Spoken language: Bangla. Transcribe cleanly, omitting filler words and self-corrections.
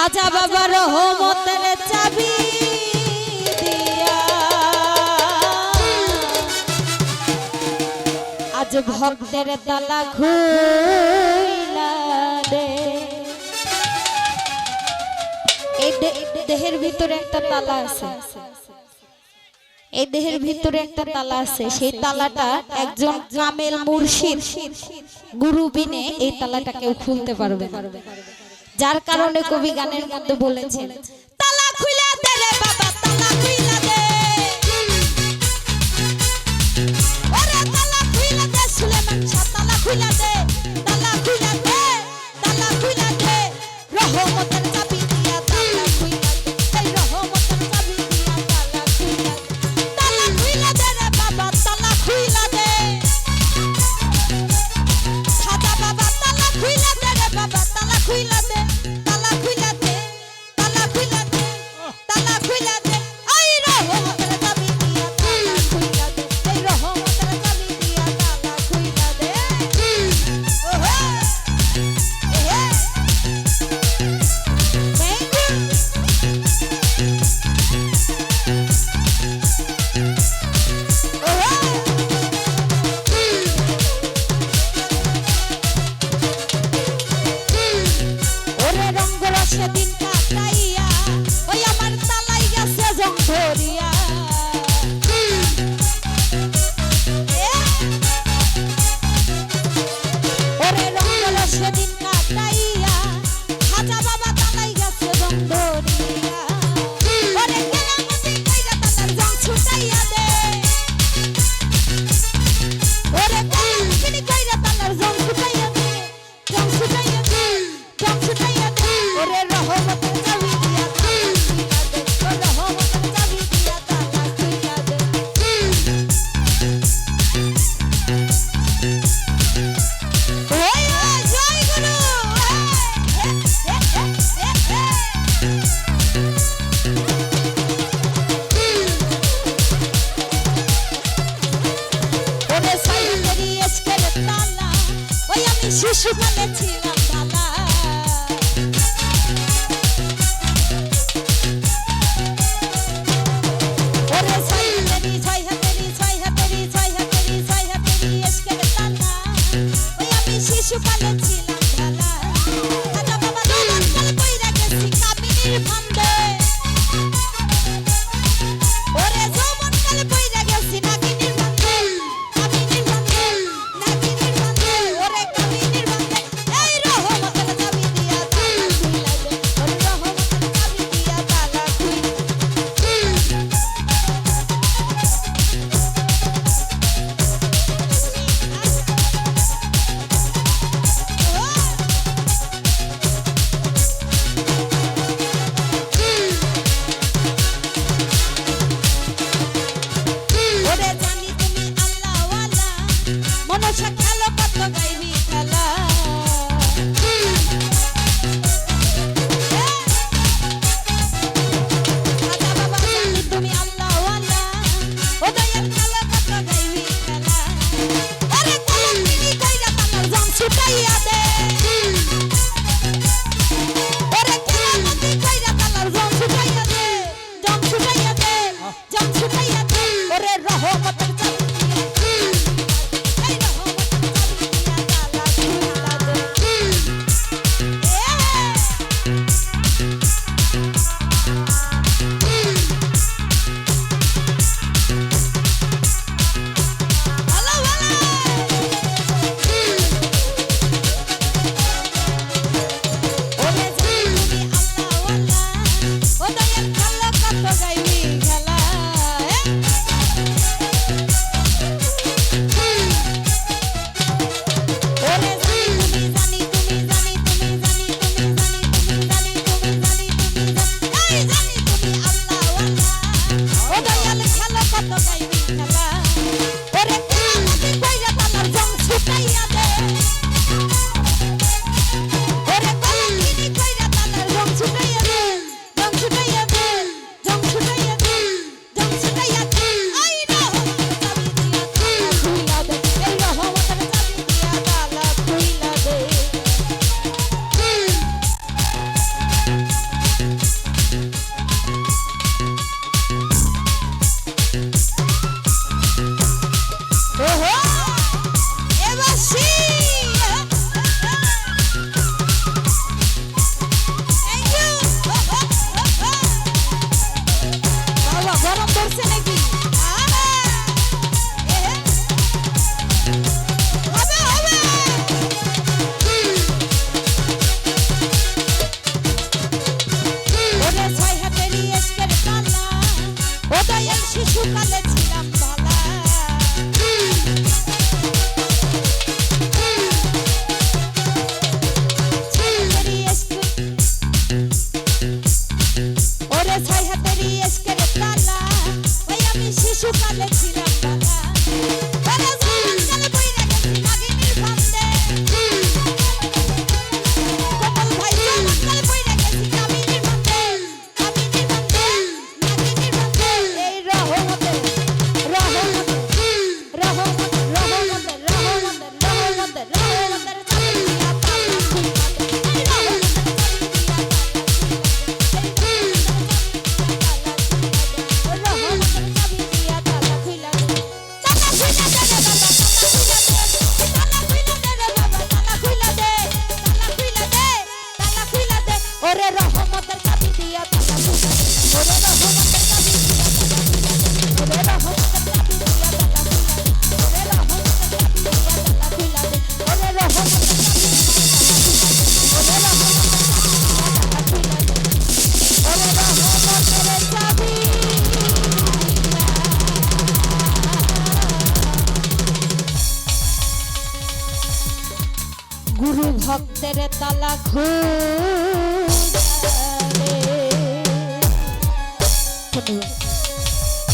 খাজা বাবা রহমতের চাবি দিয়া আজ ভক্তের তালা খুইলা দে। এই দেহের ভিতরে একটা তালা আছে, এই দেহের ভিতরে একটা তালা আছে, সেই তালাটা একজন কামেল মুর্শিদ গুরু বিনে এই তালাটা কেউ খুলতে পারবে না। যার কারণে কবি গানের মধ্যে বলেছেন, তালা খুইলা দে রে বাবা, তালা খুইলা দে, ওরে তালা খুইলা দে সুলেমান শাহ, তালা খুইলা দে, তালা খুইলা দে, তালা খুইলা দে, রহমতের চাবি দিয়া তালা খুইলা দে, এই রহমতের চাবি দিয়া তালা খুইলা দে, তালা খুইলা দে রে বাবা, তালা খুইলা দে, খাজা বাবা তালা খুইলা দে রে বাবা, তালা খুইলা দে, তালা খুইলা দে, তালা খুইলা দে, তালা খুইলা দে, এই রহমতের চাবি দিয়া তালা খুইলা দে, এই রহমতের চাবি দিয়া তালা খুইলা দে। ওহে ওহে থ্যাংক ইউ। ওরে রঙ্গর সেদিন কাটাইয়া ওই আমার তালাই গেছে জং ধরিয়া, ওরে রঙ্গর সেদিন কাটাইয়া খাজা বাবা তালাই গেছে জং ধরিয়া, ওরে কেরামতি কইরা তালার জং ছুটাইয়া দে, ওরে কেরামতি কইরা তালার জং ছুটাইয়া দে, জং ছুটাইয়া দে, জং ছুটাইয়া দে, ওরে রহমতের চাবি দিয়া তালা খুইলা দে, ও রহমতের চাবি দিয়া তালা খুইলা দে। ওই ওই জয় গুরু, ওরে সাইয়েদেরই এসকের তালা, ওই আমি শিশুকালে ছিলাম ভালা, ওরে সাইয়েদেরই ছয় হাতেরই ছয় হাতেরই ছয় হাতেরই ছয় হাতেরই এসকের তালা, ওই আমি শিশুকালে ছিলাম ভালা, খাজা বাবা যৌবনকাল কইরা গেছি কামিনীর ফান্দে, ওরে যৌবনকাল কইরা গেছি নাগিনীর ফান্দে, কামিনীর ফান্দে, নাগিনীর ফান্দে, ওরে কামিনীর ফান্দে, এই রহমতের চাবি দিয়া তালা খুইলা দে, ওরে রহমতের চাবি দিয়া তালা খুইলা দে। শিশুকালে ছিলাম ভালা ওরে ছয় হাতের ইস্কের তালা ওই আমি শিশুকালে ছিলাম ভালা ওরে জওয়ানকালে বইরা গেছি নাগিনীর ফান্দে কপাল ভাই জওয়ানকালে বইরা গেছি নাগিনীর ফান্দে নাগিনীর ফান্দে এই রহমতে ওরে রহমতের চাবি দিয়া তালা খুইলা দে ওরে রহমতের চাবি দিয়া তালা খুইলা দে ওরে রহমতের চাবি দিয়া তালা খুইলা দে ওরে রহমতের চাবি গুরু ভক্তের তালা খুলে